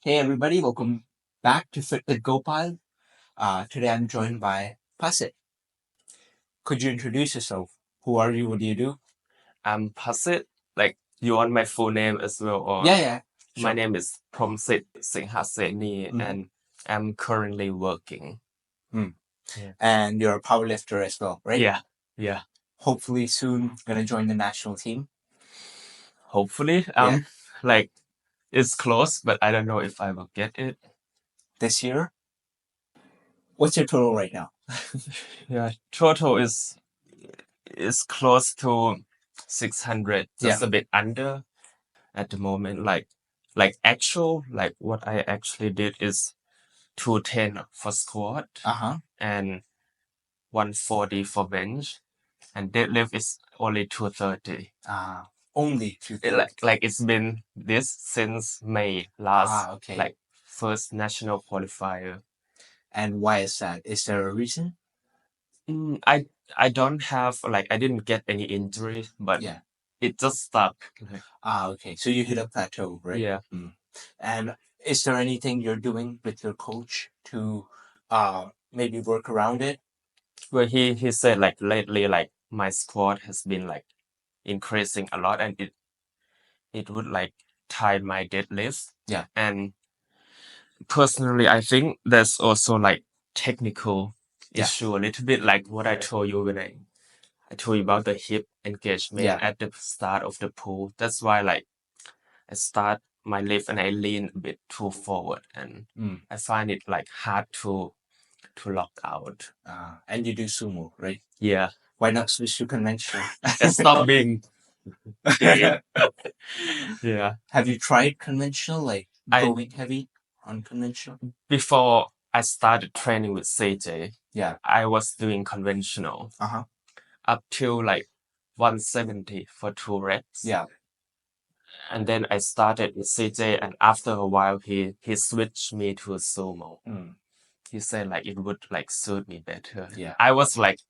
Hey everybody, welcome back to FitWithGopal. Today I'm joined by Promsit. Could you introduce yourself? Who are you? What do you do? I'm Promsit. Like, you want my full name as well, or Yeah, my sure. name is Promsith Singhaseni, and I'm currently working. Mm. Yeah. And you're a powerlifter as well, right? Yeah. Hopefully soon gonna join the national team. Hopefully, Yeah. like it's close, but I don't know if I will get it. This year. What's your total right now? Yeah, total is close to 600, just a bit under at the moment. Like what I actually did is 210 for squat and 140 for bench, and deadlift is only 230. Only 230. Like it's been this since May last, Okay. like first national qualifier. And why is that? Is there a reason? I don't have I didn't get any injury, but it just stuck. Okay. So you hit a plateau, right? Yeah. And is there anything you're doing with your coach to maybe work around it? Well, he said like lately like my squat has been like increasing a lot, and it would like tie my deadlift. Yeah. And personally, I think there's also like technical issue a little bit, like what I told you when I told you about the hip engagement at the start of the pull. That's why like I start my lift and I lean a bit too forward, and I find it like hard to lock out. And you do sumo, right? Yeah. Why not switch to conventional? And stop being yeah. Have you tried conventional, like going heavy on conventional? Before I started training with CJ, Yeah. I was doing conventional up till like 170 for 2 reps. Yeah. And then I started with CJ, and after a while he switched me to a sumo. He said like it would like suit me better. Yeah. I was like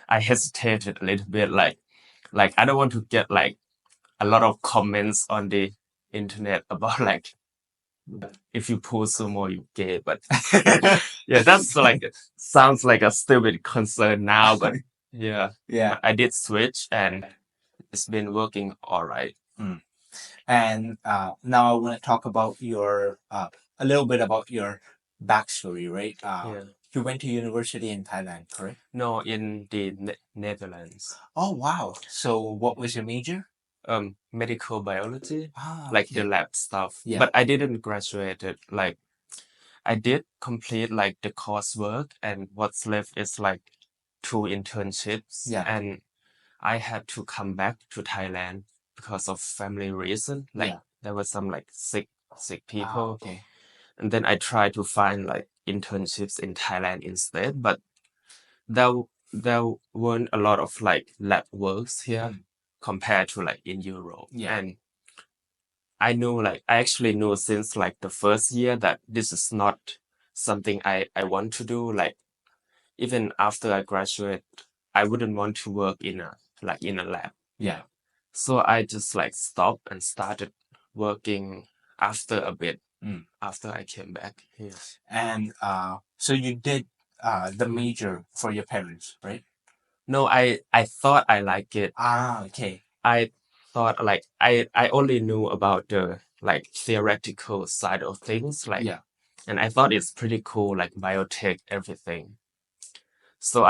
I hesitated a little bit, like I don't want to get like a lot of comments on the internet about like if you pull sumo you gay, but yeah, that's like sounds like a stupid concern now, but yeah. But I did switch and it's been working all right. And now I want to talk about your a little bit about your backstory, right? You went to university in Thailand, correct? No, in the Netherlands. Oh wow! So what was your major? Medical biology, like the lab stuff. But I didn't graduate it. Like I did complete like the coursework, and what's left is like 2 internships. And I had to come back to Thailand because of family reason. Like there were some like sick people. And then I tried to find like internships in Thailand instead, but there there weren't a lot of like lab works here compared to like in Europe. And I actually knew since like the first year that this is not something I want to do. Like even after I graduate, I wouldn't want to work in a lab. So I just like stopped and started working after a bit, after I came back here. And so you did the major for your parents, right? No, I thought I liked it. Okay. I thought like I only knew about the like theoretical side of things, like and I thought it's pretty cool, like biotech, everything. So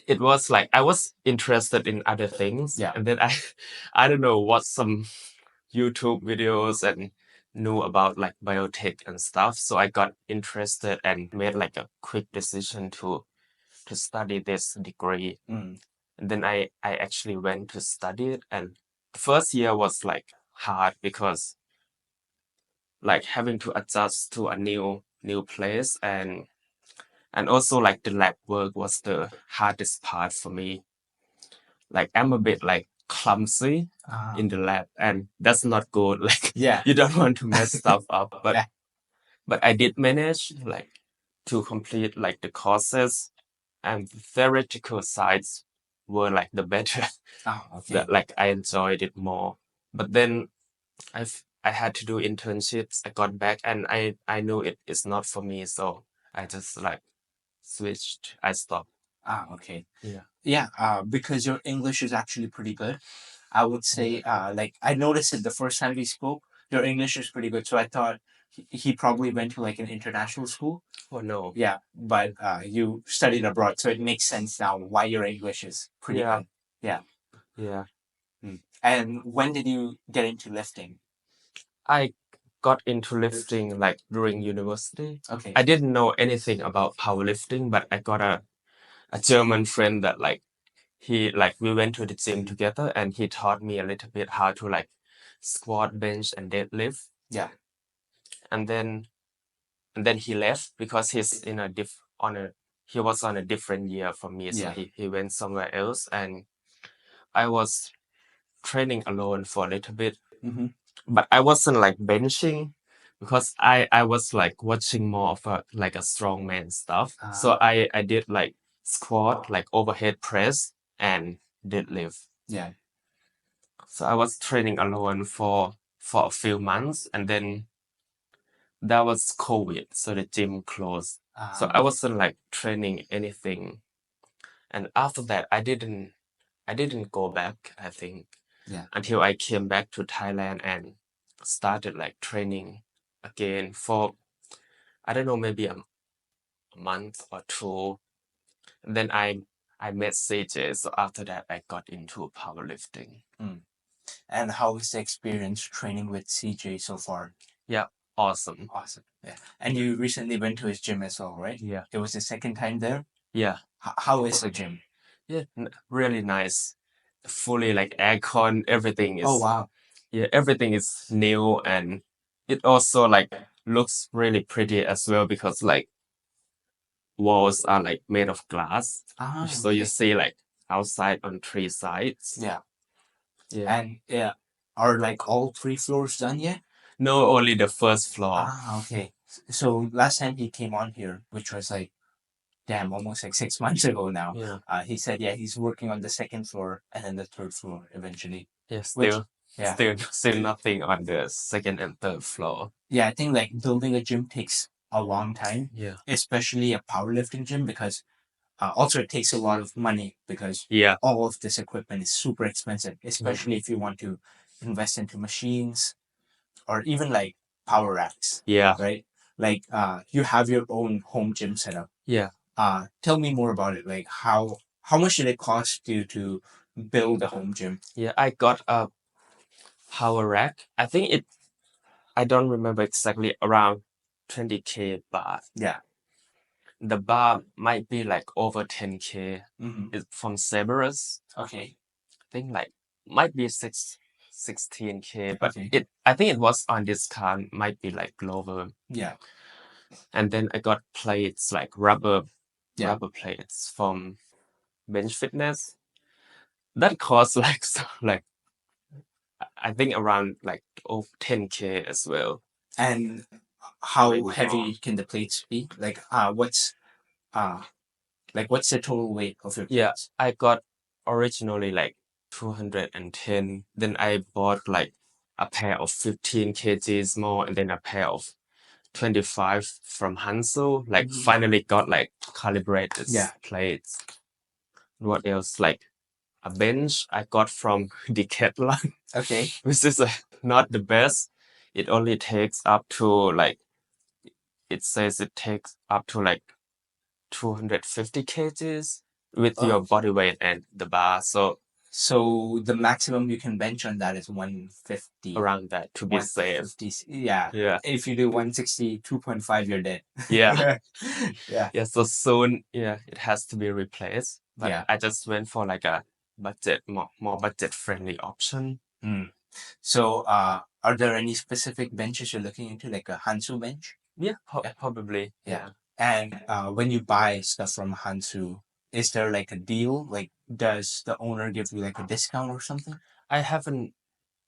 it was like I was interested in other things, and then I don't know what some YouTube videos and knew about like biotech and stuff. So I got interested and made like a quick decision to study this degree. And then I actually went to study it, and the first year was like hard because like having to adjust to a new place, and also like the lab work was the hardest part for me. Like I'm a bit like clumsy in the lab, and that's not good. Like you don't want to mess stuff up, but I did manage like to complete like the courses, and the theoretical sides were like the better. That like I enjoyed it more. But then I had to do internships. I got back and I knew it's not for me, so I just like switched. I stopped. Okay. Yeah. Yeah, because your English is actually pretty good. I would say, like, I noticed it the first time we spoke, your English is pretty good. So I thought he probably went to like an international school. Oh no. Yeah, but you studied abroad, so it makes sense now why your English is pretty Yeah. good. Yeah. Yeah. And when did you get into lifting? I got into lifting like during university. Okay. I didn't know anything about powerlifting, but I got a German friend that like we went to the gym together and he taught me a little bit how to like squat, bench, and deadlift. Yeah. And then he left because he's in a he was on a different year from me, so Yeah. he went somewhere else, and I was training alone for a little bit. Mm-hmm. But I wasn't like benching because I was like watching more of a like a strongman stuff. So I did like squat, like overhead press and deadlift. Yeah. So I was training alone for a few months, and then that was COVID, so the gym closed. So I wasn't like training anything. And after that I didn't go back, I think. Yeah. Until I came back to Thailand and started like training again for I don't know, maybe a month or two. And then I met CJ, so after that I got into powerlifting. And how was the experience training with CJ so far? Yeah, awesome. Awesome. Yeah. And you recently went to his gym as well, right? Yeah. It was the second time there? Yeah. How is the gym? Yeah, really nice. Fully like aircon, everything is. Oh, wow. Yeah, everything is new, and it also like looks really pretty as well because like walls are like made of glass. So you Okay. see like outside on three sides. Yeah. Yeah. And are like all three floors done yet? No, only the first floor. Okay. So last time he came on here, which was like, damn, almost like 6 months ago now. Yeah. He said, yeah, he's working on the second floor and then the third floor eventually. Yeah, Which, still yeah, still nothing on the second and third floor. yeah, I think like building a gym takes a long time, Yeah. especially a powerlifting gym, because also it takes a lot of money because Yeah. all of this equipment is super expensive, especially if you want to invest into machines or even like power racks. Yeah. Right? Like you have your own home gym setup. Yeah. Tell me more about it. Like how much did it cost you to build a home gym? Yeah, I got a power rack. I think I don't remember exactly, around 20K baht. Yeah. The bar might be like over 10K. Mm-hmm. It's from Cerberus. Okay. I think like might be 16K, but Okay. I think it was on discount, might be like lower. Yeah. And then I got plates, like rubber plates from Bench Fitness. That cost like like I think around like 10K as well. And how Maybe heavy more. can the plates be? Like what's the total weight of your Yeah, plates? I got originally like 210. Then I bought like a pair of 15 kgs more, and then a pair of 25 from Hanso. Like finally got like calibrated plates. What else? Like a bench I got from Decathlon. Okay. Which is not the best. It only takes up to like, it says it takes up to like 250 kgs with your body weight and the bar. So the maximum you can bench on that is 150. Around that to be safe. 150. Yeah. Yeah. If you do 160, 2.5, you're dead. Yeah. Yeah. Yeah. So soon, yeah, it has to be replaced. But Yeah. I just went for like a more budget friendly option. So are there any specific benches you're looking into, like a Hansu bench? Yeah, probably. Yeah. And when you buy stuff from Hansu, is there like a deal? Like, does the owner give you like a discount or something? I haven't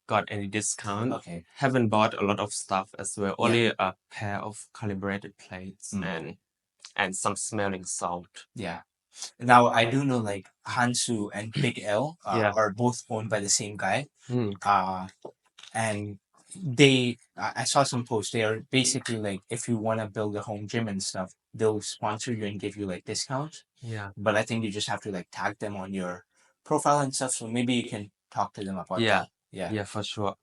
got any discount. Okay. Haven't bought a lot of stuff as well. Only a pair of calibrated plates and some smelling salt. Yeah. Now I do know like Hansu and Big L are both owned by the same guy. And I saw some posts. They are basically like, if you want to build a home gym and stuff, they'll sponsor you and give you like discounts. Yeah. But I think you just have to like tag them on your profile and stuff. So maybe you can talk to them about Yeah. that. Yeah. Yeah, for sure.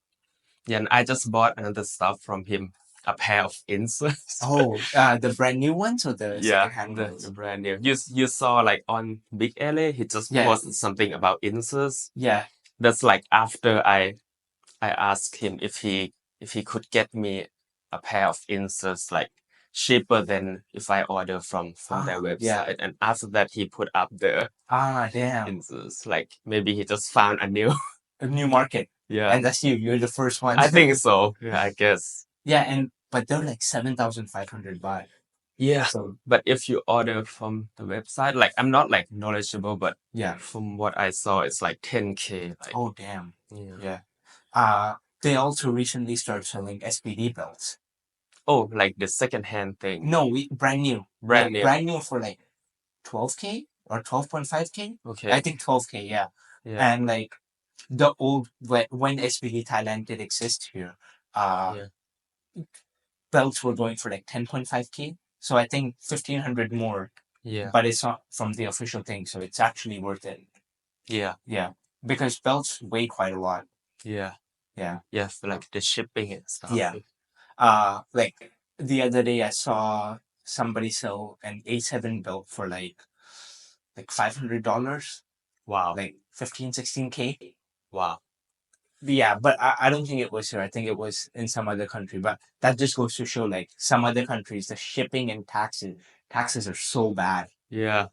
Yeah, and I just bought another stuff from him, a pair of inserts. Oh, the brand new ones or the Yeah, secondhand the ones? brand new. You saw like on Big LA, he just Yeah. posted something about inserts. Yeah. That's like after I asked him if he could get me a pair of inserts like cheaper than if I order from their Yeah. website. And after that, he put up the Damn. inserts. Like maybe he just found a new A new market. yeah. And that's you. You're the first one. I think so. Yeah, I guess. Yeah, but they're like 7,500 baht. Yeah. So But if you order from the website, like I'm not like knowledgeable, but yeah. from what I saw, it's like 10K. Like, Oh damn. yeah. Yeah. They also recently started selling SPD belts. Oh, like the second-hand thing. No, brand new. Brand new. Brand new for like 12K or 12.5K. Okay. I think 12K. Yeah. Yeah. And like the old when SPD Thailand did exist here, Yeah. belts were going for like 10.5K. So I think 1,500 more. Yeah. But it's not from the official thing, so it's actually worth it. Yeah. Yeah, because belts weigh quite a lot. Yeah. Yeah. Yeah. For like the shipping and stuff. Yeah. Like the other day I saw somebody sell an A7 belt for like $500. Wow. Like 15, 16K. Wow. Yeah, but I don't think it was here. I think it was in some other country. But that just goes to show like some other countries, the shipping and taxes are so bad. Yeah.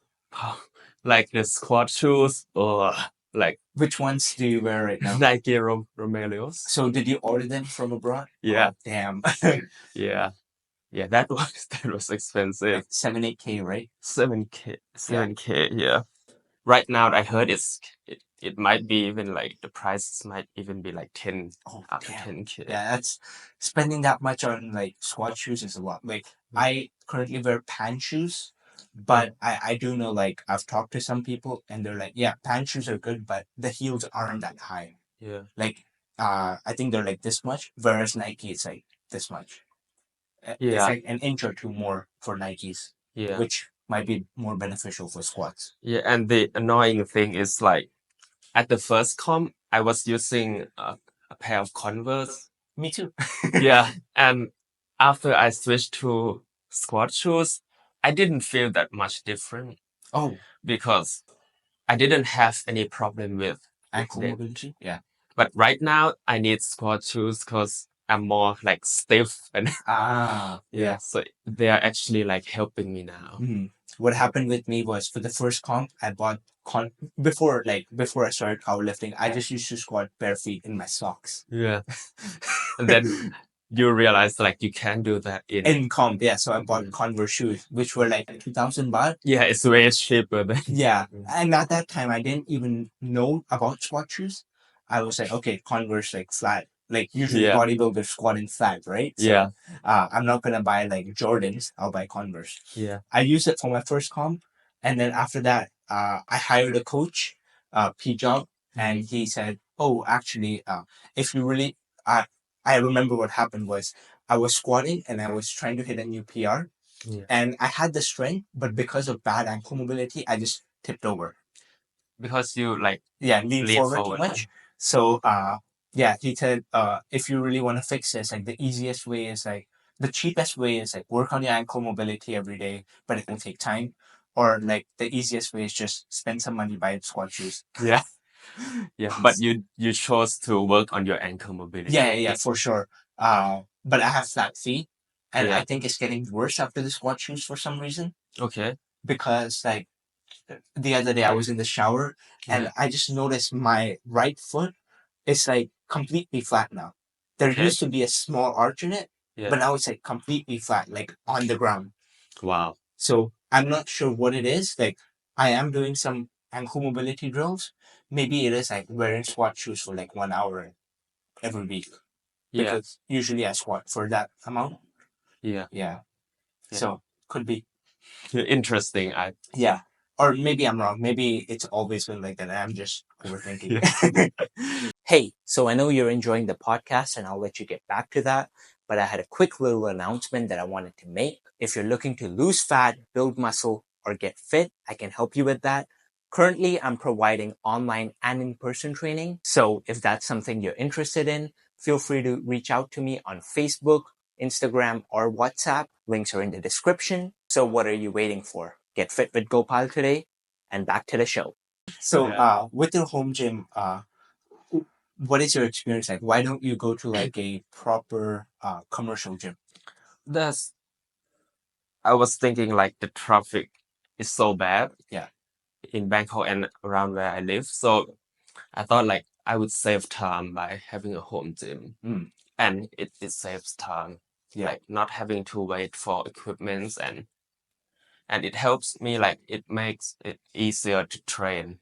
Like the squat shoes or like Which ones do you wear right now? Nike Romelios. So did you order them from abroad? Yeah. Oh, damn. Yeah. Yeah, that was expensive. Like 7, 8K, right? 7K. 7K, yeah. Right now I heard it might be even like the prices might even be like 10 up to 10K. Yeah, that's spending that much on like squat shoes is a lot. Like I currently wear pan shoes, but I do know like I've talked to some people and they're like, yeah, pan shoes are good, but the heels aren't that high. Yeah. Like I think they're like this much, whereas Nike it's like this much. It's Yeah. like an inch or two more for Nikes. Yeah. Which might be more beneficial for squats. Yeah, and the annoying thing is like at the first comp, I was using a pair of Converse. Me too. Yeah, and after I switched to squat shoes, I didn't feel that much different. Oh, because I didn't have any problem with ankle it. mobility. Yeah. But right now I need squat shoes because I'm more like stiff and yeah. so they are actually like helping me now. What happened with me was for the first comp, I bought before I started powerlifting, I just used to squat bare feet in my socks. Yeah. And then you realize like you can do that in comp. Yeah, so I bought Converse shoes, which were like 2,000 baht. Yeah, it's way cheaper than Yeah, and at that time I didn't even know about squat shoes. I was like, okay, Converse like flat. Like usually bodybuilders squat in flat, right? So, I'm not gonna buy like Jordans. I'll buy Converse. Yeah. I used it for my first comp, and then after that, I hired a coach, P Job, and he said, "Oh, actually, if you really, I remember what happened was I was squatting and I was trying to hit a new PR, and I had the strength, but because of bad ankle mobility, I just tipped over. Because you like lean forward too much. So yeah, he said if you really want to fix this, like the easiest way is like the cheapest way is like work on your ankle mobility every day, but it will take time. Or like the easiest way is just spend some money buy squat shoes. Yeah. Yeah, but you chose to work on your ankle mobility. Yeah, for sure. But I have flat feet, and I think it's getting worse after the squat shoes for some reason. Okay. Because like the other day I was in the shower and I just noticed my right foot is like completely flat now. There used to be a small arch in it, but now it's like completely flat, like on the ground. Wow. So I'm not sure what it is. Like I am doing some ankle mobility drills. Maybe it is like wearing squat shoes for like 1 hour every week. Because usually I squat for that amount. Yeah. So could be. Interesting. Or maybe I'm wrong. Maybe it's always been like that. I'm just overthinking. Hey, so I know you're enjoying the podcast and I'll let you get back to that. But I had a quick little announcement that I wanted to make. If you're looking to lose fat, build muscle, or get fit, I can help you with that. Currently, I'm providing online and in-person training. So if that's something you're interested in, feel free to reach out to me on Facebook, Instagram, or WhatsApp. Links are in the description. So what are you waiting for? Get fit with Gopal today, and back to the show. So with your home gym, what is your experience like? Why don't you go to like a proper commercial gym? That's I was thinking like the traffic is so bad. Yeah. In Bangkok and around where I live. So I thought like I would save time by having a home gym. And it saves time. Yeah. Like not having to wait for equipments and it helps me like it makes it easier to train.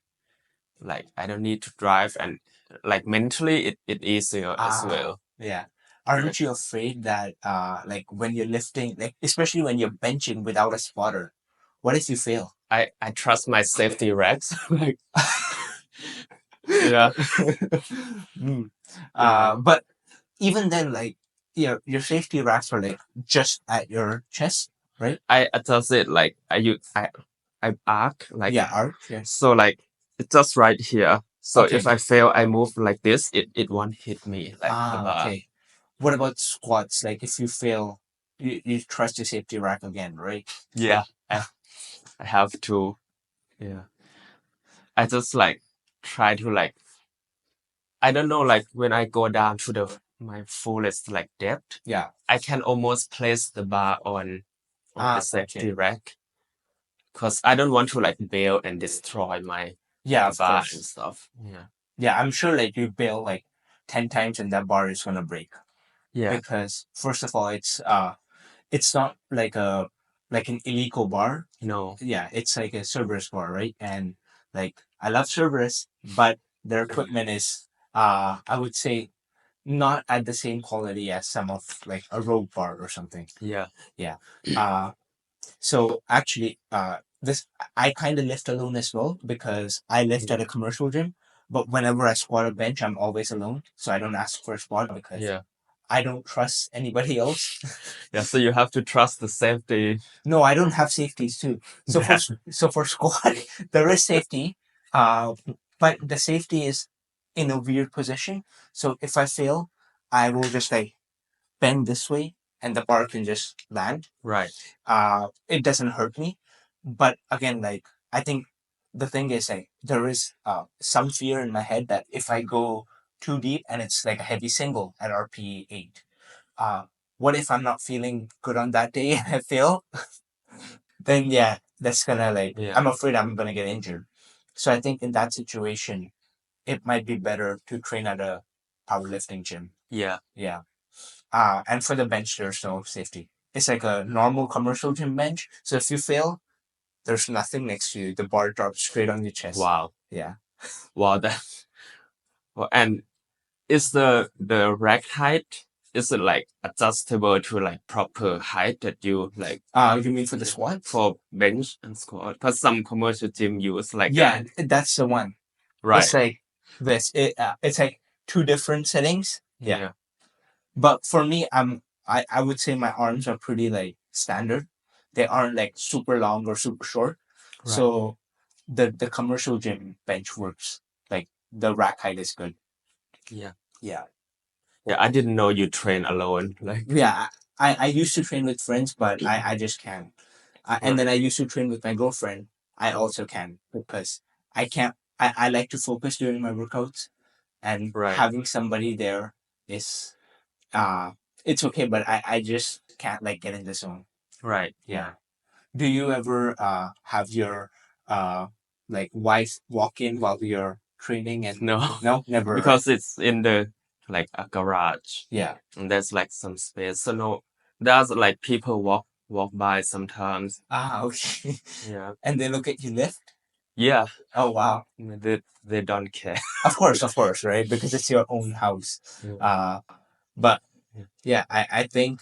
Like I don't need to drive and like mentally it easier as well. Yeah. Aren't you afraid that like when you're lifting, like especially when you're benching without a spotter, what if you fail? I trust my safety racks. Like yeah. But even then, like your safety racks are like just at your chest, right? I adjust it like I arc like arch. Yeah. so like it's just right here. So Okay. if I fail, I move like this, it won't hit me like the bar. Okay. What about squats? Like if you fail, you trust your safety rack again, right? Yeah, I have to. Yeah, I just like try to like I don't know like when I go down to the my fullest like depth, Yeah. I can almost place the bar on the safety rack because I don't want to like bail and destroy my of bar course. and stuff. Yeah. Yeah, I'm sure like you bail like 10 times and that bar is gonna break. Yeah. Because first of all, it's not like an illegal bar. No. Yeah, it's like a Cerberus bar, right? And like I love Cerberus, but their equipment is I would say not at the same quality as some of like a Rogue bar or something. Yeah. Yeah. So actually, this I kind of lift alone as well because I lift at a commercial gym. But whenever I squat or bench, I'm always alone, so I don't ask for a spot because I don't trust anybody else. Yeah, so you have to trust the safety. No, I don't have safeties too. So for squat, there is safety, but the safety is in a weird position. So if I fail, I will just like bend this way and the bar can just land. Right. It doesn't hurt me. But again, like I think the thing is like there is some fear in my head that if I go too deep and it's like a heavy single at RP 8, what if I'm not feeling good on that day and I fail? Then yeah, that's gonna like I'm afraid I'm gonna get injured. So I think in that situation, it might be better to train at a powerlifting gym. Yeah. Yeah. And for the bench, there's no safety. It's like a normal commercial gym bench. So if you fail, there's nothing next to you. The bar drops straight on your chest. Wow. Yeah. Wow. That. Well, and is the rack height is it like adjustable to like proper height that you like? You mean for the squat? For bench and squat? Because some commercial gym use like that's the one. Right. It's like this. It's like two different settings. Yeah. But for me, I would say my arms are pretty like standard. They aren't like super long or super short. Right. So the commercial gym bench works. Like the rack height is good. Yeah. Yeah. Yeah, I didn't know you train alone. Like Yeah, I used to train with friends, but I just can't. And then I used to train with my girlfriend. I also can because I can't. I like to focus during my workouts, and having somebody there is it's okay, but I just can't like get in the zone. Right. Yeah. Do you ever have your like wife walk in while you're training and no never because it's in the like a garage. Yeah. And there's like some space. So no, there's like people walk by sometimes. Okay. Yeah. And they look at you lift? Yeah. Oh wow. They don't care. Of course, right? Because it's your own house. But yeah, I think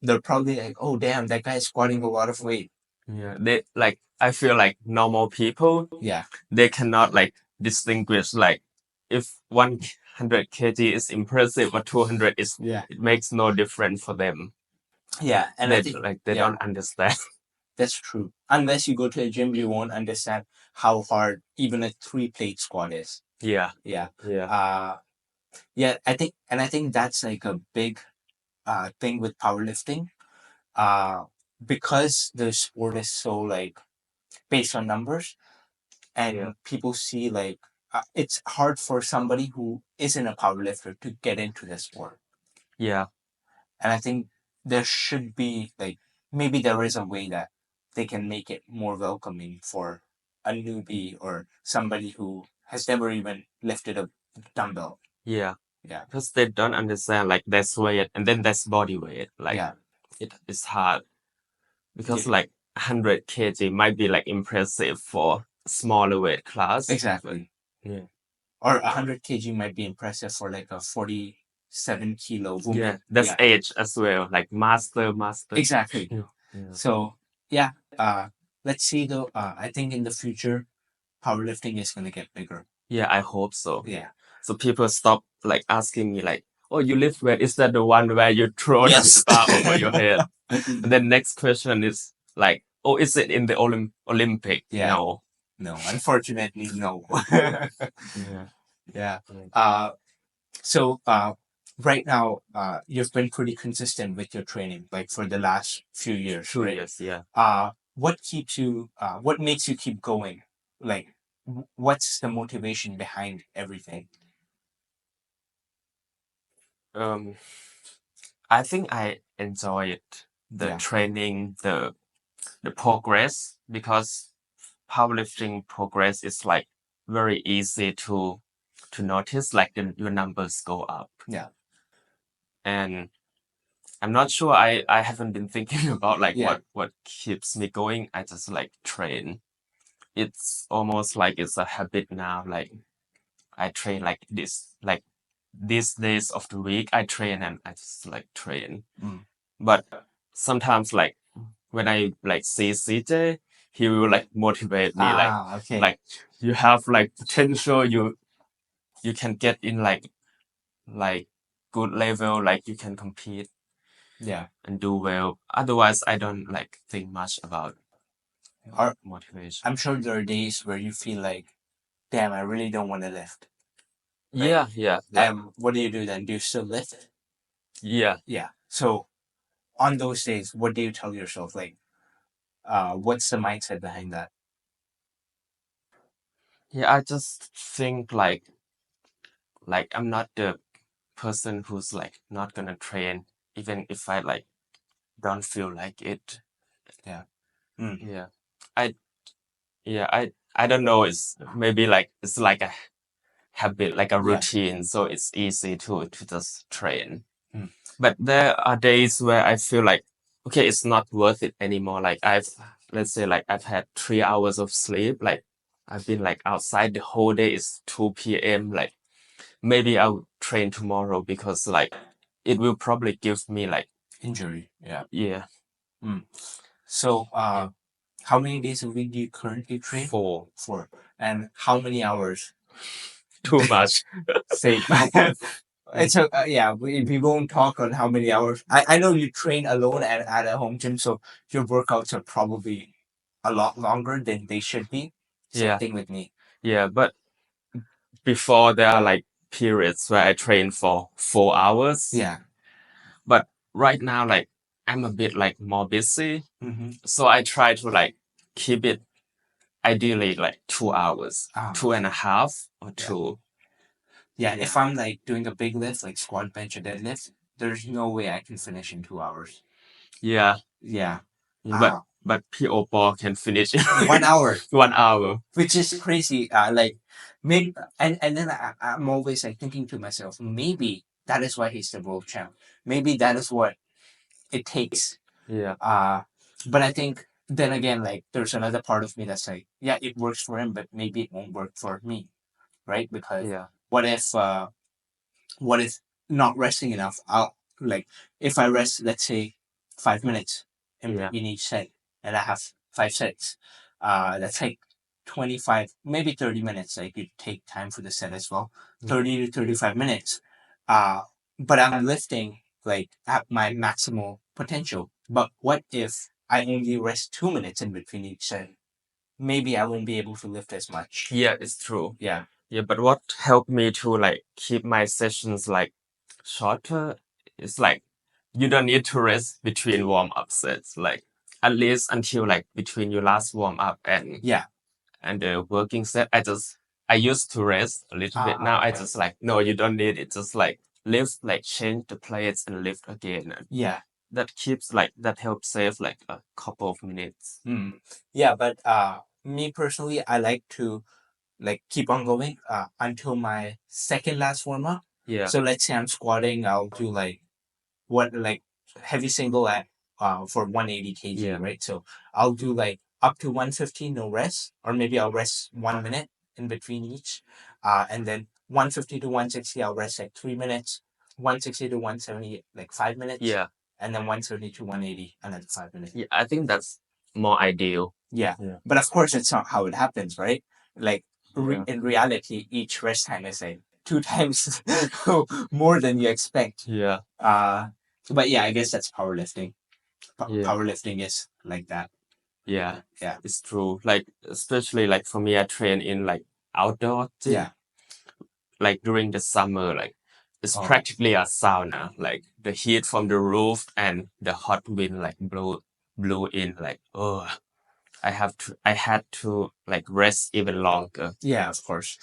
they're probably like, oh damn, that guy's squatting a lot of weight. Yeah, they like I feel like normal people, Yeah. they cannot like distinguish like if 100 kg is impressive or 200 is Yeah. it makes no difference for them. Yeah. And I They think, like they yeah, don't understand. that's true. Unless you go to a gym, you won't understand how hard even a 3-plate squat is. Yeah, Yeah. yeah, Yeah, I think that's like a big thing with powerlifting. Uh, because the sport is so like based on numbers, and yeah, people see like it's hard for somebody who isn't a powerlifter to get into the sport. yeah, And I think there should be like maybe there is a way that they can make it more welcoming for a newbie or somebody who has never even lifted a dumbbell. yeah. Yeah. Because they don't understand like that's weight and then that's body weight. Like Yeah. it's hard because Yeah. like 100 kg might be like impressive for smaller weight class. Exactly. Yeah. Or 100 kg might be impressive for like a 47-kilo Yeah, woman. that's Yeah. age as well. Like master. Exactly. Yeah. Yeah. So yeah, let's see though. I think in the future, powerlifting is gonna get bigger. Yeah, I hope so. Yeah. So people stop like asking me like, "Oh, you lift weight? Is that the one where you throw the Yes. bar over your head?" And then next question is like, "Oh, is it in the Olympic?" Yeah. No. No, unfortunately, no. Yeah. Yeah. Yeah. So right now, you've been pretty consistent with your training, like for the last few years, 2 years. Yeah. what keeps you? What makes you keep going? Like, what's the motivation behind everything? Um, I think I enjoyed the Yeah. training, the progress because powerlifting progress is like very easy to notice. Like your numbers go up. Yeah. And I'm not sure. I haven't been thinking about like Yeah. what keeps me going. I just like train. It's almost like it's a habit now. Like I train like this, like these days of the week I train and I just like train. Mm. But sometimes like when I like see CJ, he will like motivate me like Okay. like you have like potential. You can get in like good level. Like you can compete. Yeah. And do well. Otherwise, I don't like think much about motivation. I'm sure there are days where you feel like, damn, I really don't want to lift. Yeah, yeah, like What do you do then? Do you still lift? yeah, Yeah. So on those days, what do you tell yourself? Like, what's the mindset behind that? yeah. I just think like I'm not the person who's like not gonna train even if I like don't feel like it. Yeah. Mm. Yeah, I I don't know. It's maybe like it's like a habit, like a Yeah. routine, so it's easy to just train. Mm. But there are days where I feel like, okay, it's not worth it anymore. Like let's say like I've had 3 hours of sleep. Like I've been like outside the whole day. It's 2 p.m. Like maybe I'll train tomorrow because like it will probably give me like Injury. Yeah. yeah Mm. So, how many days a week do you currently train? 4 4. And how many hours? too much. Same. It's yeah. We won't talk on how many hours. I know you train alone at a home gym, so your workouts are probably a lot longer than they should be. Same Yeah, thing with me. yeah. But before there are like periods where I train for 4 hours. Yeah. But right now, like I'm a bit like more busy, Mm-hmm. so I try to like keep it ideally like 2 hours, Ah. 2.5 or Yeah. 2. Yeah. If I'm like doing a big lift, like squat, bench, or deadlift, there's no way I can finish in 2 hours. Yeah, Yeah. but PO ball can finish in 1 hour, 1 hour. which is crazy. Like maybe, and then I'm always like thinking to myself, maybe that is why he's the world champ. Maybe that is what it takes. Yeah, But I think then again, like there's another part of me that's like, yeah, it works for him, but maybe it won't work for me, right? Because yeah, what if not resting enough? I'll like if I rest, let's say 5 minutes in yeah, between each set, and I have 5 sets. That's like 25, maybe 30 minutes. Like you take time for the set as well. 30 to 35 minutes. But I'm lifting like at my maximal potential. But what if I only rest 2 minutes in between each set? Maybe I won't be able to lift as much. Yeah, it's true. Yeah. Yeah, but what helped me to like keep my sessions like shorter is like you don't need to rest between warm-up sets, like at least until like between your last warm-up and Yeah. the working set. I used to rest a little bit. Now I just like, no, you don't need it. Just like lift, like change the plates and lift again. And Yeah. that keeps like that helps save like a couple of minutes. Yeah, but me personally, I like to like keep on going until my second last warm up. Yeah. So let's say I'm squatting, I'll do like heavy single at for 180 kg, Yeah. right? So I'll do like up to 150 no rest, or maybe I'll rest 1 minute in between each, and then 150 to 160 I'll rest like 3 minutes, 160 to 170 like 5 minutes, Yeah. and then 170 to 180 another 5 minutes. Yeah, I think that's more ideal. Yeah. Yeah. But of course, it's not how it happens, right? Like Yeah. in reality, each rest time is like 2 times more than you expect. Yeah. But yeah, I guess that's powerlifting. Yeah. Powerlifting is like that. Yeah. Yeah. It's true. Like especially like for me, I train in like outdoor gym. Yeah. Like during the summer, like it's Oh. practically a sauna. Like the heat from the roof and the hot wind like blew in. Like I had to like rest even longer. Yeah, of course.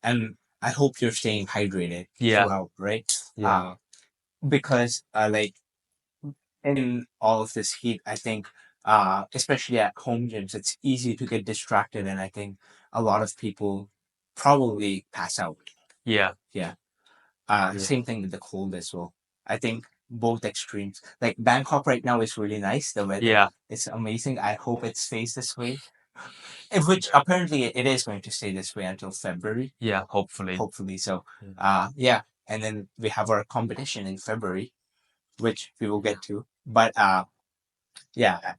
And I hope you're staying hydrated Yeah. throughout, right? Yeah. Because like in all of this heat, I think especially at home gyms, it's easy to get distracted, and I think a lot of people probably pass out. Yeah. Yeah. Yeah. Same thing with the cold as well. I think both extremes. Like Bangkok right now is really nice. The weather, Yeah. it's amazing. I hope it stays this way. Which apparently it is going to stay this way until February. Yeah. Hopefully. Hopefully. So, yeah. And then we have our competition in February, which we will get to. But yeah.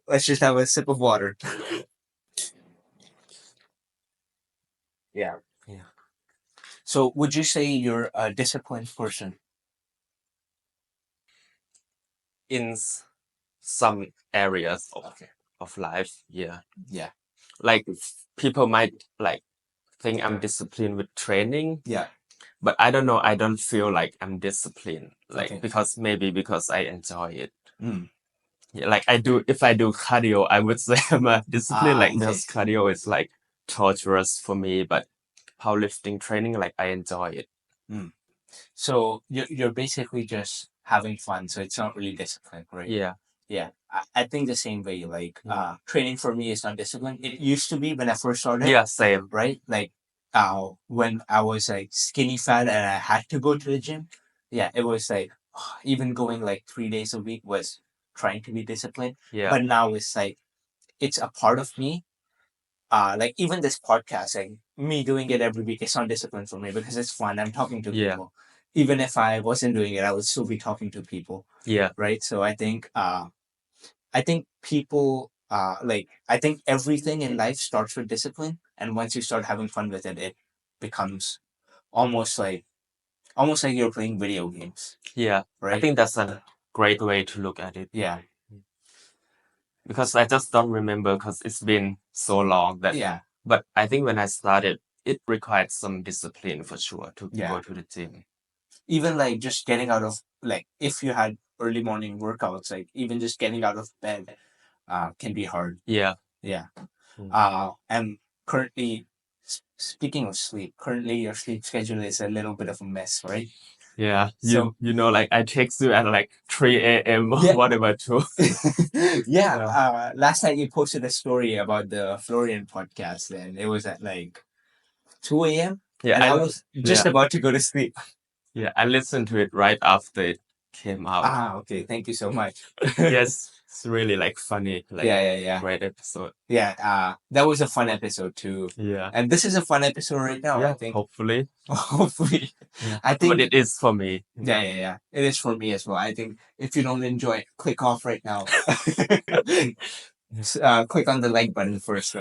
Let's just have a sip of water. Yeah. Yeah. So, would you say you're a disciplined person? In some areas Okay. of life, yeah. Yeah. Like people might like think I'm disciplined with training. Yeah. But I don't know. I don't feel like I'm disciplined. Like Okay. because I enjoy it. Mm. Yeah, like if I do cardio, I would say I'm a disciplined. Like because cardio is like torturous for me, but powerlifting training, like I enjoy it. So you're basically just having fun. So it's not really discipline, right? Yeah. Yeah. I think the same way. Like training for me is not discipline. It used to be when I first started. Yeah, same. Right? Like when I was like skinny fat and I had to go to the gym. Yeah, it was like even going like 3 days a week was trying to be disciplined. Yeah. But now it's like it's a part of me. Like even this podcast, like me doing it every week, it's not discipline for me because it's fun. I'm talking to Yeah. people. Even if I wasn't doing it, I would still be talking to people. Yeah. Right. So I think people I think everything in life starts with discipline, and once you start having fun with it, it becomes almost like you're playing video games. Yeah. Right. I think that's a great way to look at it. Yeah. Because I just don't remember because it's been so long that. Yeah. But I think when I started, it required some discipline for sure to go to the gym. Even like just getting out of like if you had early morning workouts, like even just getting out of bed can be hard. Yeah. Yeah. And currently, speaking of sleep, currently your sleep schedule is a little bit of a mess, right? Yeah. So you know, like I text you at like 3 a.m. Yeah. whatever too. Yeah. Last night you posted a story about the Florian podcast, and it was at like 2 a.m. Yeah. And I was just about to go to sleep. Yeah, I listened to it right after it came out. Okay. Thank you so much. Yes, it's really like funny. Like Yeah. great episode. Yeah. That was a fun episode too. Yeah. And this is a fun episode right now, I Yeah, think. hopefully. Hopefully. Yeah. I But think it is for me. yeah. It is for me as well. I think if you don't enjoy it, click off right now. Click on the like button first.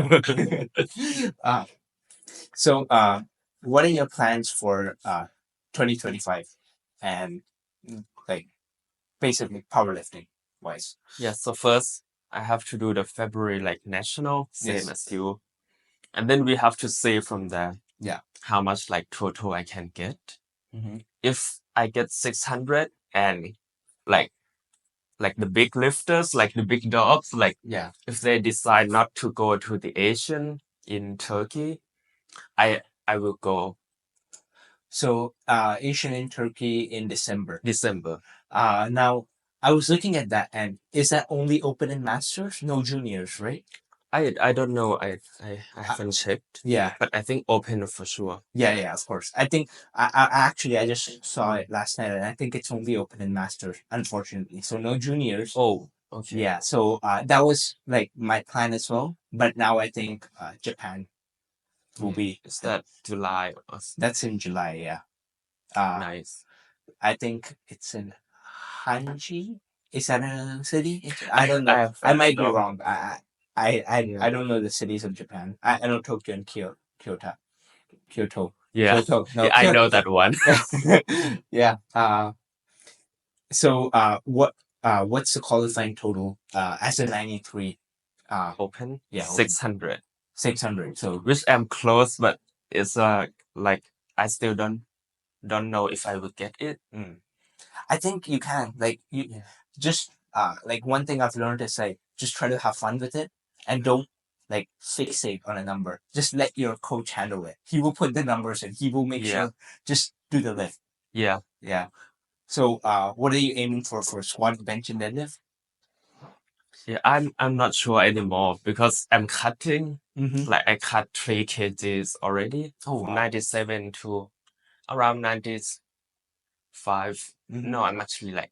uh, so, what are your plans for 2025 and like basically powerlifting wise? Yeah, so first I have to do the February like national, same Yes. as you. And then we have to see from there Yeah. how much like total I can get. Mm-hmm. If I get 600 and like the big lifters, like the big dogs, like Yeah. if they decide not to go to the Asian in Turkey, I will go So, Asian in Turkey in December. December. Now I was looking at that, and is that only open in masters? No juniors, right? I don't know. I haven't checked, Yeah. but I think open for sure. Yeah, of course. I think I actually I just saw it last night, and I think it's only open in masters, unfortunately. So no juniors. Oh, okay. Yeah. So that was like my plan as well, but now I think Japan will be. Is that July or That's in July. Yeah. nice? I think it's in Hanji. Is that a city? I don't know. I might be know. wrong. I don't know the cities of Japan. I know Tokyo and Kyoto. Yeah, Kyoto. No, yeah, I Kyoto. know that one. Yeah. So what's the qualifying total as a 93 Open. Yeah, 600. 600. So Which I'm close, but it's like I still don't know if I will get it. I think you can like you just like one thing I've learned is like just try to have fun with it and don't like fixate on a number. Just let your coach handle it. He will put the numbers in. He will make sure. Just do the lift. Yeah. So what are you aiming for squat, bench, and deadlift? Yeah, I'm not sure anymore because I'm cutting. Mm-hmm. Like I cut 3 kgs already. Oh, wow. 97 to around 95. Mm-hmm. No, I'm actually like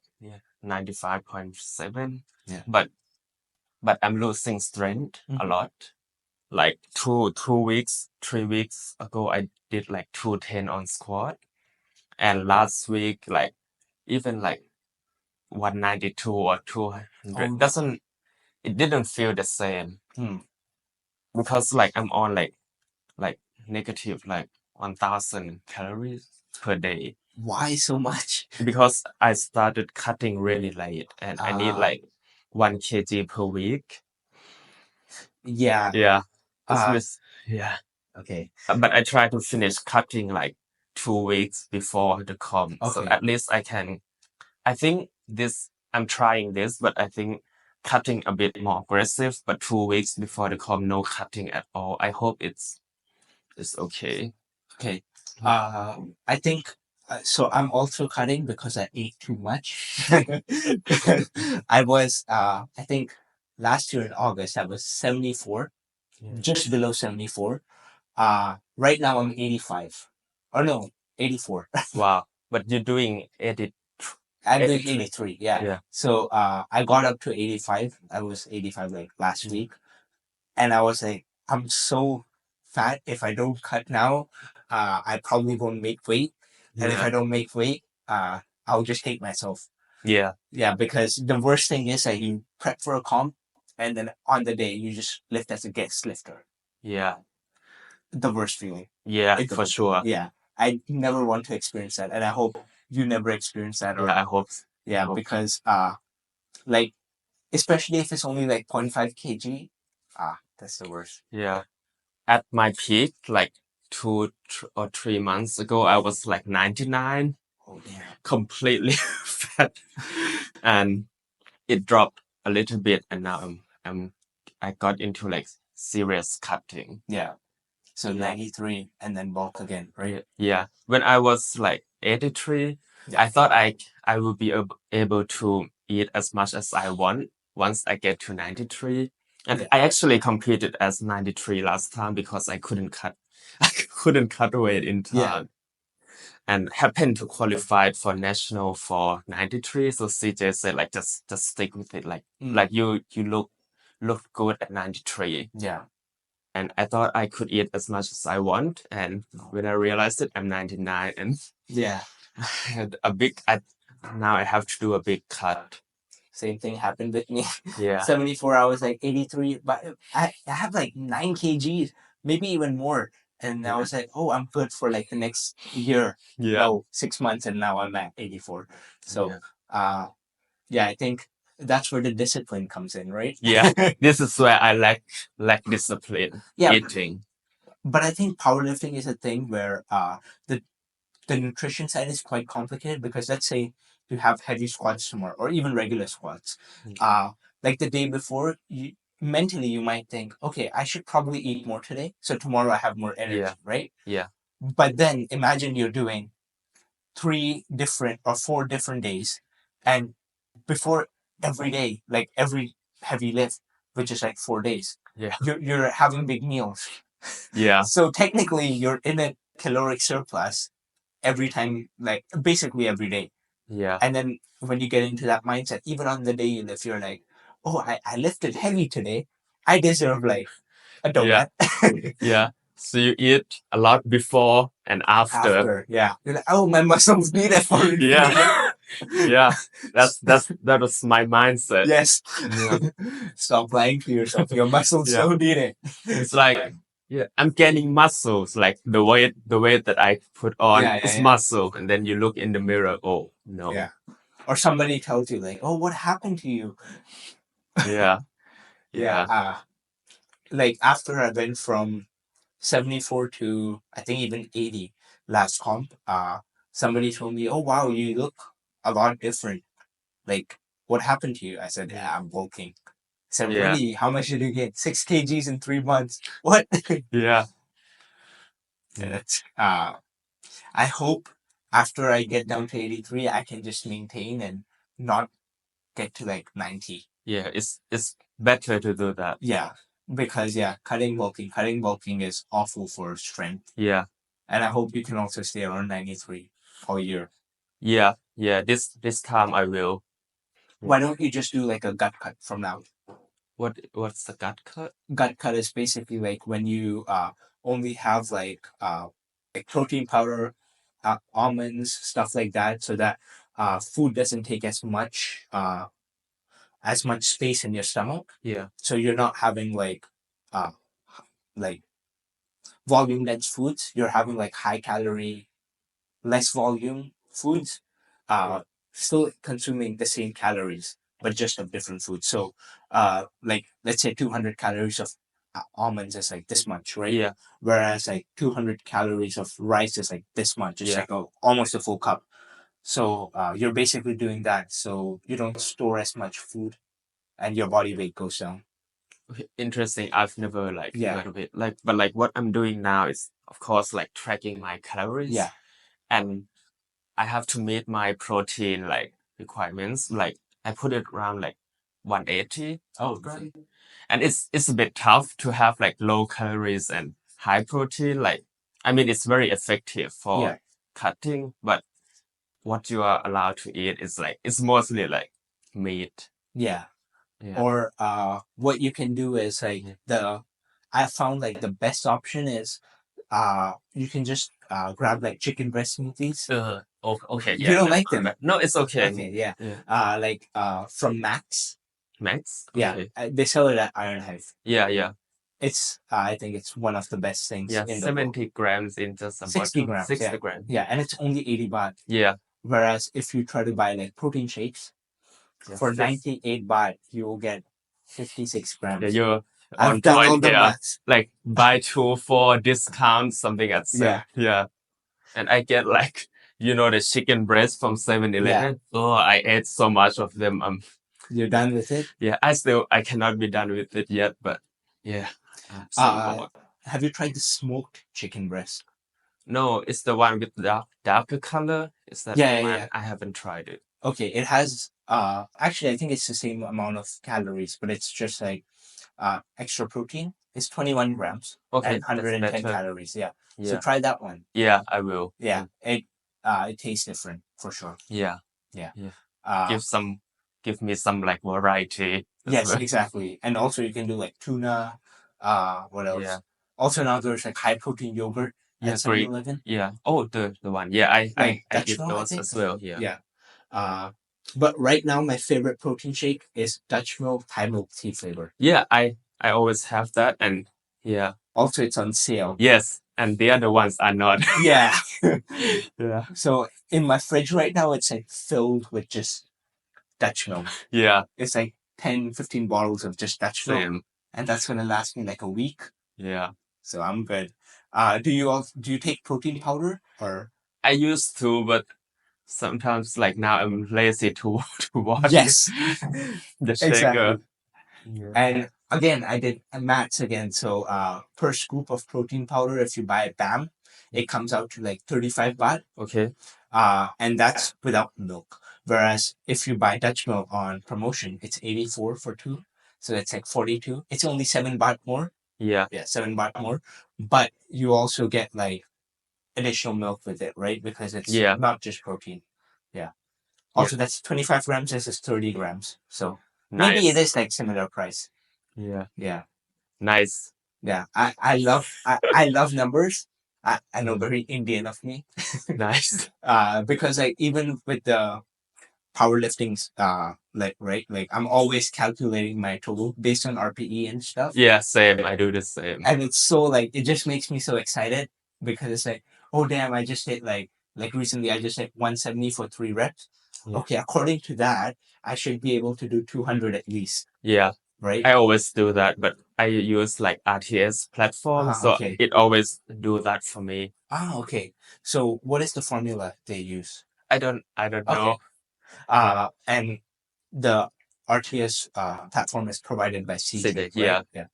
95.7. Yeah. But I'm losing strength a lot. Like 3 weeks ago, I did like 210 on squat. And last week, like even like 192 or 200 it didn't feel the same. Because like I'm on like negative like 1000 calories per day. Why so much? Because I started cutting really late and I need like 1 kg per week. Yeah. Yeah. Uh, yeah. Okay. But I try to finish cutting like 2 weeks before the comp. So Okay. at least I think I'm trying this, but I think cutting a bit more aggressive, but 2 weeks before the comp, no cutting at all. I hope it's okay. Okay. I think so. I'm also cutting because I ate too much. I was I think last year in August I was 74, just below 74. Right now I'm 85. Or no, 84. Wow. But you're doing edit. I'm doing 83. Yeah. So I got up to 85. I was 85 like last week, and I was like, I'm so fat. If I don't cut now, I probably won't make weight. And if I don't make weight, I'll just hate myself. Yeah. Yeah, because the worst thing is that you prep for a comp, and then on the day you just lift as a guest lifter. Yeah. The worst feeling. Yeah, for sure. Yeah, I never want to experience that, and I hope you never experience that. Yeah, I hope. Yeah, because like especially if it's only like 0.5 kg, that's the worst. Yeah. At my peak, like or 3 months ago, I was like 99. Oh damn. Completely fat. And it dropped a little bit, and now I got into like serious cutting. Yeah. So 93 and then bulk again, right? Yeah. When I was like 83, I thought I would be able to eat as much as I want once I get to 93. And I actually competed as 93 last time because I couldn't cut weight in time. and happened to qualify for national for 93. So CJ said like just stick with it. Like you look good at 93. Yeah. And I thought I could eat as much as I want. And when I realized it, I'm 99 and Yeah. I had now I have to do a big cut. Same thing happened with me. Yeah. 74, I was like 83, but I have like 9 kgs, maybe even more. And I was like, oh, I'm good for like the next year. Yeah. No, 6 months, and now I'm at 84. So, yeah, I think that's where the discipline comes in, right? Yeah. This is where I lack discipline. Yeah. Eating. But I think powerlifting is a thing where the nutrition side is quite complicated, because let's say you have heavy squats tomorrow, or even regular squats. Like the day before, mentally you might think, okay, I should probably eat more today, so tomorrow I have more energy, right? Yeah. But then imagine you're doing 3 different or 4 different days, and before every day, like every heavy lift, which is like 4 days, Yeah. you're having big meals. Yeah. So technically you're in a caloric surplus every time, like basically every day. Yeah. And then when you get into that mindset, even on the day you lift, you're like, oh, I lifted heavy today, I deserve like a donut. Yeah. So you eat a lot before and after. Yeah. You're like, oh, my muscles need it for it. Yeah. Yeah. That was my mindset. Yes. Yeah. Stop lying to yourself. Your muscles Yeah. don't need it. It's like, yeah, I'm gaining muscles. Like the weight that I put on is muscle, and then you look in the mirror. Oh no. Yeah. Or somebody tells you like, oh, what happened to you? Yeah. Yeah. Like after I went from 74 to I think even 80 last comp, somebody told me, oh wow, you look a lot different. Like, what happened to you? I said, yeah, I'm bulking. I said, really? How much did you get? 6 kgs in 3 months. What? Yeah. That's, I hope after I get down to 83, I can just maintain and not get to like 90. Yeah, it's better to do that. Yeah, because cutting bulking is awful for strength. Yeah. And I hope you can also stay around 93 all year. Yeah. This time I will. Why don't you just do like a gut cut from now? What's the gut cut? Gut cut is basically like when you only have like protein powder, almonds, stuff like that, so that food doesn't take as much space in your stomach. Yeah. So you're not having like volume dense foods. You're having like high calorie, less volume foods, still consuming the same calories, but just of different foods. So, like let's say 200 calories of almonds is like this much, right? Yeah. Whereas like 200 calories of rice is like this much. It's like almost a full cup. So you're basically doing that, so you don't store as much food, and your body weight goes down. Interesting. I've never heard of it. But what I'm doing now is, of course, like tracking my calories. Yeah. And I have to meet my protein requirements. Like I put it around like 180. Oh, right. And it's a bit tough to have like low calories and high protein. Like I mean, it's very effective for cutting, but what you are allowed to eat is like it's mostly like meat. Yeah. Or what you can do is like I found like the best option is you can just grab like chicken breast smoothies. Okay. You don't like them? No, it's okay. Okay, yeah. Like from Max. Max? Okay. Yeah, they sell it at Iron Hive. Yeah. It's I think it's one of the best things. Yeah, in 70 grams in just about 60 grams. 60 grams. Yeah, and it's only 80 baht. Yeah. Whereas if you try to buy like protein shakes, for 98 baht, you will get 56 grams. Yeah, you're I've on done all point the here. maths. Like buy 2 for discount, something at yeah. And I get like the chicken breast from 7-Eleven. Oh, I ate so much of them. You're done with it? Yeah, I cannot be done with it yet, but yeah. Have you tried the smoked chicken breast? No, it's the one with the darker color. Is that the one? I haven't tried it. Okay, it has actually I think it's the same amount of calories, but it's just like extra protein. It's 21 grams and 110 calories. Yeah. So try that one. Yeah, I will. Yeah. it tastes different for sure. Yeah. Yeah. Yeah. Give me some like variety. Yes, exactly. And also you can do like tuna. What else? Yeah. Also now there's like high protein yogurt Yeah, at great. 7-Eleven. Yeah. Oh, the one. Yeah, I Like I Dutch eat Mill, I those think. as well. Yeah. Yeah. But right now my favorite protein shake is Dutch Mill Thai milk tea flavor. Yeah, I always have that, and yeah. Also, it's on sale. Yes, and the other ones are not. Yeah. Yeah. So in my fridge right now, it's like filled with just Dutch milk. Yeah. It's like 10, 15 bottles of just Dutch milk. Same. And that's gonna last me like a week. Yeah. So I'm good. Do you take protein powder or? I used to, but sometimes like now I'm lazy to watch Yes. the shaker. Exactly. Yeah. And again, I did maths again. So per scoop of protein powder, if you buy BAM, it comes out to like 35 baht. Okay. And that's without milk. Whereas if you buy Dutch milk on promotion, it's 84 for 2. So it's like 42. It's only 7 baht more. Yeah. Yeah, 7 baht more. But you also get like additional milk with it, right? Because it's not just protein. Yeah. Also, that's 25 grams. This is 30 grams. So maybe it is like similar price. Yeah. Yeah. Nice. Yeah. I love numbers. I know, very Indian of me. Nice. Because like even with the powerlifting, like I'm always calculating my total based on RPE and stuff. Yeah, same. I do the same. And it's so like it just makes me so excited because it's like, oh damn, I just hit like recently I just hit 170 for 3 reps. Yeah. Okay, according to that, I should be able to do 200 at least. Yeah. Right? I always do that, but I use like RTS platform, so okay. it always do that for me. Okay. So what is the formula they use? I don't know. And the RTS platform is provided by CJ, right? Yeah. Yeah.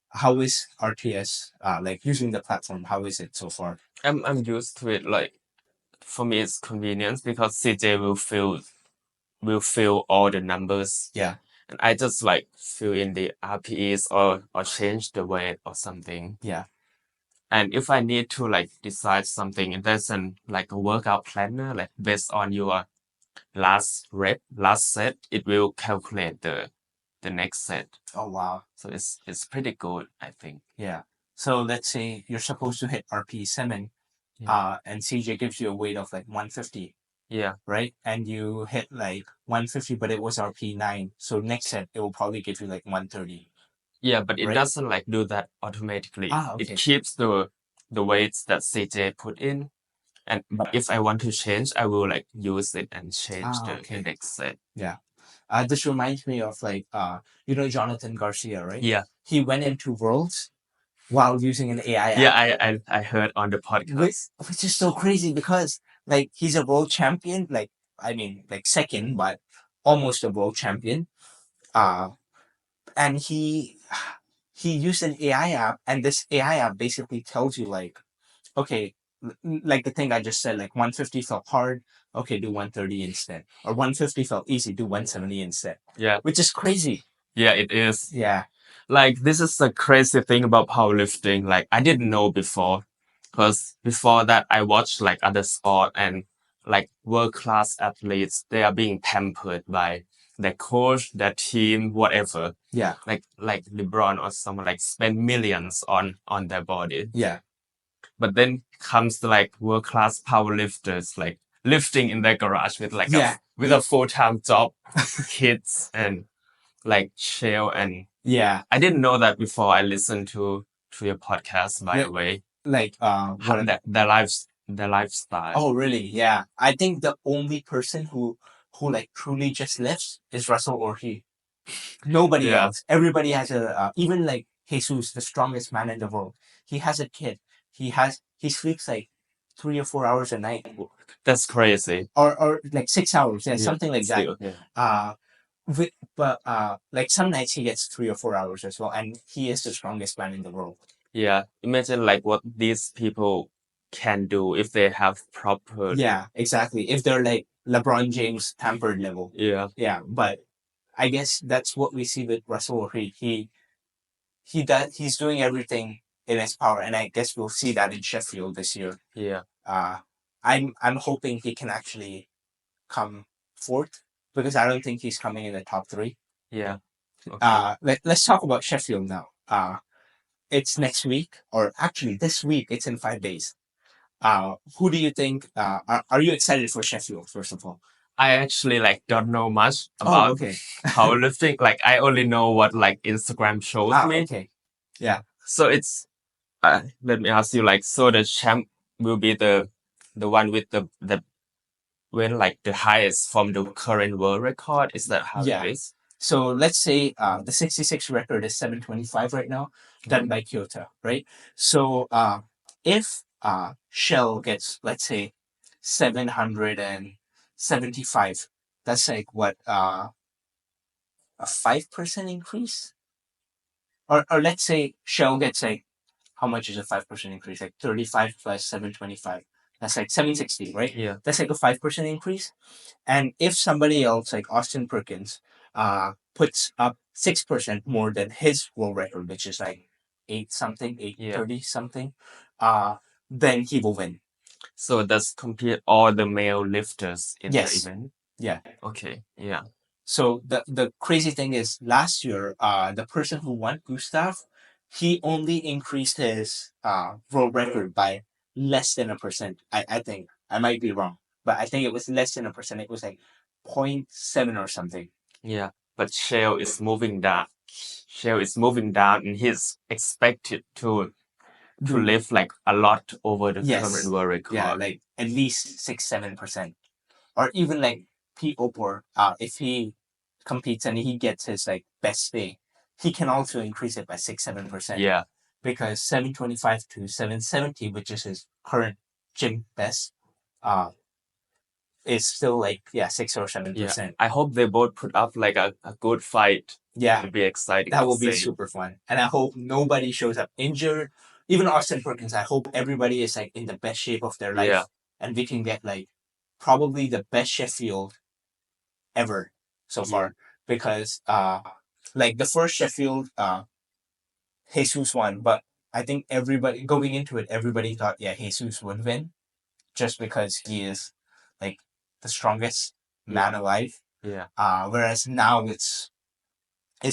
How is RTS like using the platform? How is it so far? I'm used to it. Like for me, it's convenience because CJ will fill all the numbers. Yeah. And I just like fill in the RPEs or change the weight or something. Yeah. And if I need to like decide something, and there's like a workout planner, like based on your last set, it will calculate the next set. Oh wow. So it's pretty good, I think. Yeah. So let's say you're supposed to hit RP 7, and CJ gives you a weight of like 150. Yeah. Right? And you hit like 150, but it was RP 9. So next set it will probably give you like 130. Yeah, but it Right? doesn't like do that automatically. Okay. It keeps the weights that CJ put in. And but if I want to change, I will like use it and change the next set. Yeah. This reminds me of like you know Jonathan Garcia, right? Yeah. He went into Worlds while using an AI app. Yeah, I heard on the podcast. Which is so crazy because like he's a world champion, like I mean like second, but almost a world champion. And he used an AI app, and this AI app basically tells you like, okay, like the thing I just said, like 150 felt hard, okay, do 130 instead, or 150 felt easy, do 170 instead. Yeah, which is crazy. Yeah, it is. Yeah, like this is the crazy thing about powerlifting. Like I didn't know before, because before that I watched like other sport and like world-class athletes. They are being pampered by their coach, their team, whatever. Yeah, like LeBron or someone like spend millions on their body. Yeah, but then comes the like world-class powerlifters like lifting in their garage with like with a full-time job, kids and like chill. And yeah, I didn't know that before I listened to your podcast, by the way. Like Their lifestyle. Oh really? Yeah. I think the only person who like truly just lifts is Russell or he. Nobody else. Everybody has a even like Jesus, the strongest man in the world. He has a kid. He sleeps like 3 or 4 hours a night. That's crazy. Or like 6 hours, something like still, that. But like some nights he gets 3 or 4 hours as well, and he is the strongest man in the world. Yeah, imagine like what these people can do if they have proper. Yeah, exactly. If they're like LeBron James tampered level. Yeah. Yeah, but I guess that's what we see with Russell Reed. He's doing everything in his power, and I guess we'll see that in Sheffield this year. Yeah. I'm hoping he can actually come fourth, because I don't think he's coming in the top three. Yeah. Okay. Let's talk about Sheffield now. It's next week, or actually this week. It's in 5 days. Who do you think? Are you excited for Sheffield? First of all, I actually like don't know much oh, about okay. powerlifting. Like I only know what like Instagram shows me. Okay. Yeah. So it's let me ask you, like, so the champ will be the one with the win like the highest from the current world record. Is that how Yeah. it is? So let's say the 66 record is 725 right now, done by Kyoto, right? So if Shell gets, let's say, 775, that's like what, a 5% increase? Or let's say Shell gets like, how much is a 5% increase? Like 35 plus 725. That's like 760, right? Yeah. That's like a 5% increase. And if somebody else, like Austin Perkins, puts up 6% more than his world record, which is like 830 something, then he will win. So that's compete all the male lifters in the event. Yeah. Okay. Yeah. So the crazy thing is, last year, the person who won, Gustav, he only increased his world record by less than a percent. I think I might be wrong, but I think it was less than a percent. It was like 0.7 or something. Yeah. But Shell is moving down. Shell is moving down, and he's expected to lift like a lot over the current world record. Yeah, like at least 6-7%, or even like P. Opor. If he competes and he gets his like best day, he can also increase it by 6-7%. Yeah. Because 725 to 770, which is his current gym best, is still like 6 or 7%. I hope they both put up like a good fight. Yeah, it'll be exciting. that will be super fun, and I hope nobody shows up injured. Even Austin Perkins, I hope everybody is like in the best shape of their life, Yeah. and we can get like probably the best Sheffield ever so far. Because like the first Sheffield, Jesus won, but I think everybody going into it, everybody thought Jesus would win, just because he is like the strongest man alive. Yeah. Whereas now it's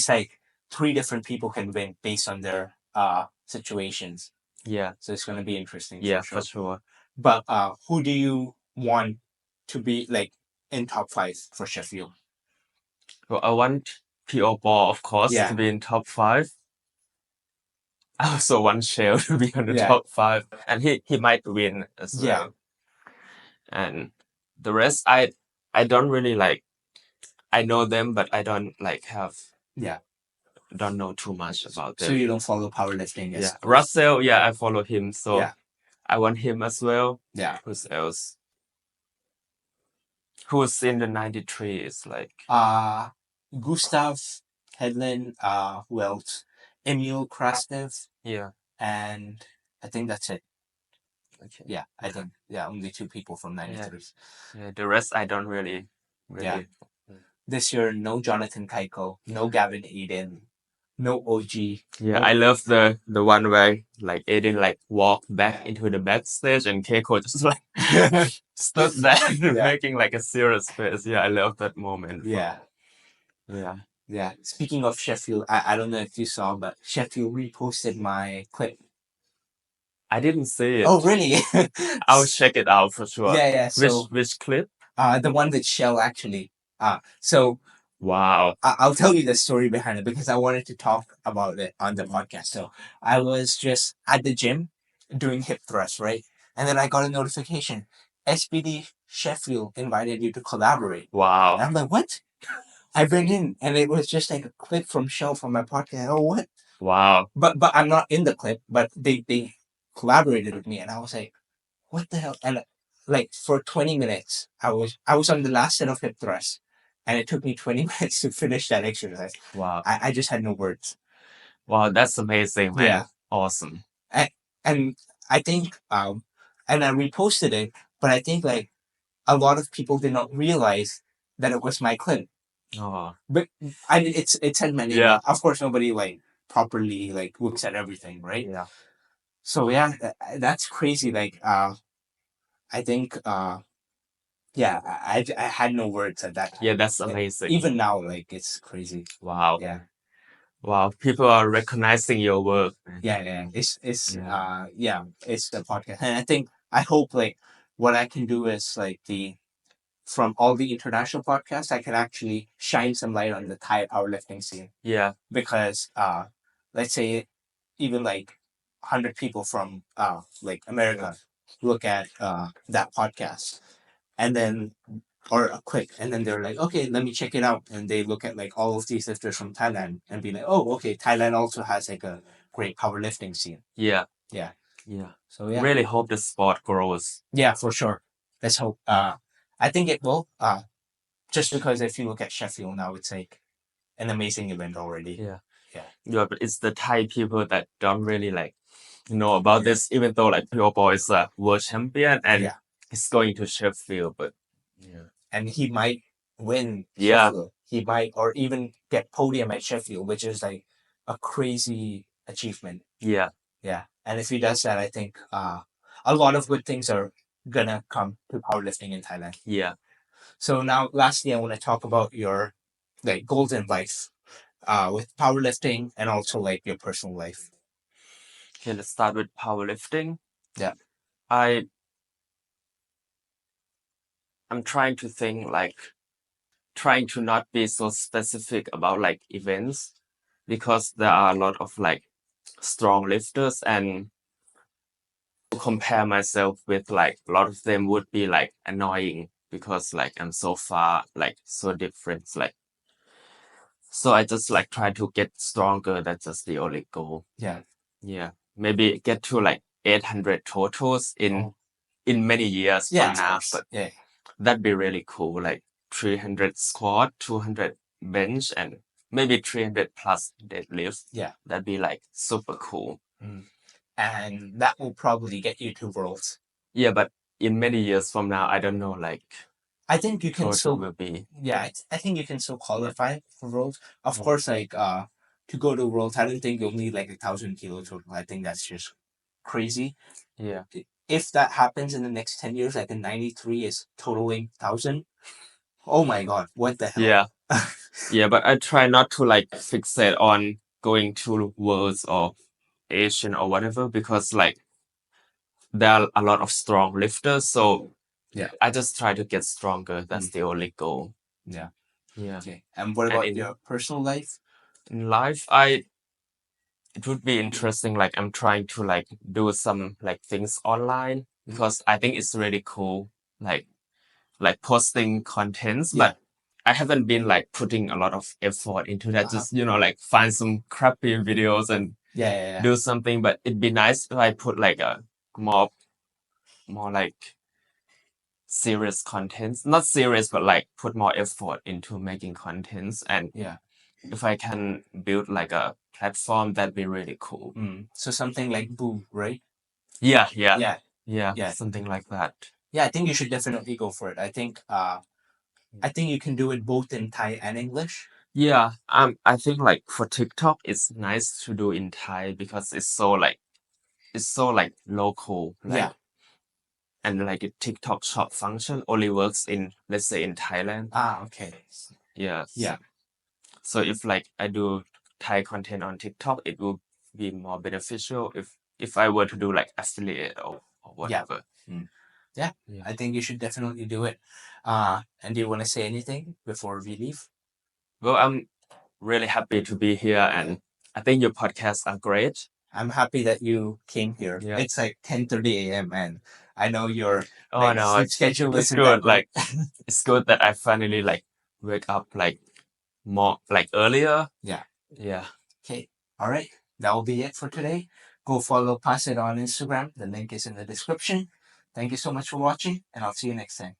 like three different people can win based on their situations. Yeah. So it's gonna be interesting. Yeah, for for sure. But who do you want to be like in top 5 for Sheffield? Well, I want P.O. Ball, of course, Yeah. to be in top 5. I also want Shell to be on the Yeah. top 5, and he might win as well. Yeah. And the rest, I don't really like. I know them, but I don't like have. Yeah. Don't know too much about them. So you don't follow powerlifting? Yeah, Russell. Yeah, I follow him, so Yeah. I want him as well. Yeah. Who's else? Who's in the 93 is like Gustav Hedlund, who else? Emil Krastev, yeah. and I think that's it. Okay. Yeah, I think only 2 people from 93. Yeah, the rest I don't really. Yeah. This year, no Jonathan Keiko, no Gavin Eden, no OG. Yeah, I love the one where like Aiden like walked back into the backstage and Keiko just like stood there making like a serious face. Yeah, I love that moment. Yeah. Yeah. Yeah. Speaking of Sheffield, I don't know if you saw, but Sheffield reposted my clip. I didn't see it. Oh, really? I'll check it out for sure. Yeah. So which clip? The one with Shell, actually. So wow. I'll tell you the story behind it, because I wanted to talk about it on the podcast. So I was just at the gym doing hip thrust, right? And then I got a notification. SBD Sheffield invited you to collaborate. Wow. And I'm like, what? I went in, and it was just like a clip from Shell from my podcast. Oh, what? Wow. But I'm not in the clip, but they collaborated with me, and I was like, what the hell? And like for 20 minutes, I was on the last set of hip thrust, and it took me 20 minutes to finish that exercise. Wow. I just had no words. Wow, that's amazing, man. Yeah. Awesome. And I think and I reposted it, but I think like a lot of people did not realize that it was my clip. Oh. But it said my name. Yeah. Of course, nobody like properly like looks at everything, right? Yeah. So yeah, that's crazy. Like I think yeah, I had no words at that time. Yeah, that's amazing. Even now, like it's crazy. Wow. Yeah. Wow. People are recognizing your work. Yeah. It's it's the podcast. And I hope like what I can do is like from all the international podcasts, I can actually shine some light on the Thai powerlifting scene. Yeah. Because let's say even like 100 people from like America look at that podcast, and then or a quick, and then they're like, okay, let me check it out, and they look at like all of these lifters from Thailand and be like, oh, okay, Thailand also has like a great powerlifting scene. Yeah. Yeah. So Really hope the sport grows. Yeah, for sure. Let's hope. I think it will. Just because if you look at Sheffield now, it's like an amazing event already. Yeah, but it's the Thai people that don't really like know about this, even though like Pure Boy is a world champion and he's going to Sheffield, but and he might win Yeah. Sheffield. He might, or even get podium at Sheffield, which is like a crazy achievement. Yeah. And if he does that, I think a lot of good things are gonna come to powerlifting in Thailand. Yeah. So now, lastly, I want to talk about your like goals in life, with powerlifting and also like your personal life. Okay, let's start with powerlifting. Yeah. I'm trying to think like trying to not be so specific about like events, because there are a lot of like strong lifters, and compare myself with like a lot of them would be like annoying because like I'm so far like so different, like so I just like try to get stronger. That's just the only goal. Yeah, maybe get to like 800 totals in many years from now, but that'd be really cool, like 300 squat, 200 bench, and maybe 300 plus deadlift. That'd be like super cool. And that will probably get you to Worlds. Yeah, but in many years from now, I don't know, like I think you can total still will be. yeah, I think you can still qualify for Worlds. Of course, like to go to Worlds, I don't think you'll need like 1,000 kilo total. I think that's just crazy. Yeah. If that happens in the next 10 years, like a 93 is totaling 1,000. Oh my god, what the hell? Yeah. Yeah, but I try not to like fixate on going to Worlds or Asian or whatever, because like there are a lot of strong lifters, so I just try to get stronger. That's the only goal. Yeah. Yeah. Okay. And what about your personal life? In life, it would be interesting. Like I'm trying to like do some like things online, because I think it's really cool. Like posting contents, but I haven't been like putting a lot of effort into that. Just like find some crappy videos and do something. But it'd be nice if I put like a more like serious contents. Not serious, but like put more effort into making contents. And if I can build like a platform, that'd be really cool. So something like Boo, right? Yeah, Yeah. something like that. Yeah, I think you should definitely go for it. I think you can do it both in Thai and English. Yeah, I think like for TikTok, it's nice to do in Thai because it's so like local, like, and like the TikTok shop function only works in, let's say, in Thailand. Okay. Yeah. So if like I do Thai content on TikTok, it will be more beneficial if I were to do like affiliate or whatever. Yeah, I think you should definitely do it. And do you want to say anything before we leave? Well, I'm really happy to be here, and I think your podcasts are great. I'm happy that you came here. Yeah. It's like 10:30 a.m. and I know your It's schedule it's isn't good. that Like it's good that I finally like wake up like more like earlier. Yeah. Yeah. Okay. All right. That will be it for today. Go follow Pass It on Instagram. The link is in the description. Thank you so much for watching, and I'll see you next time.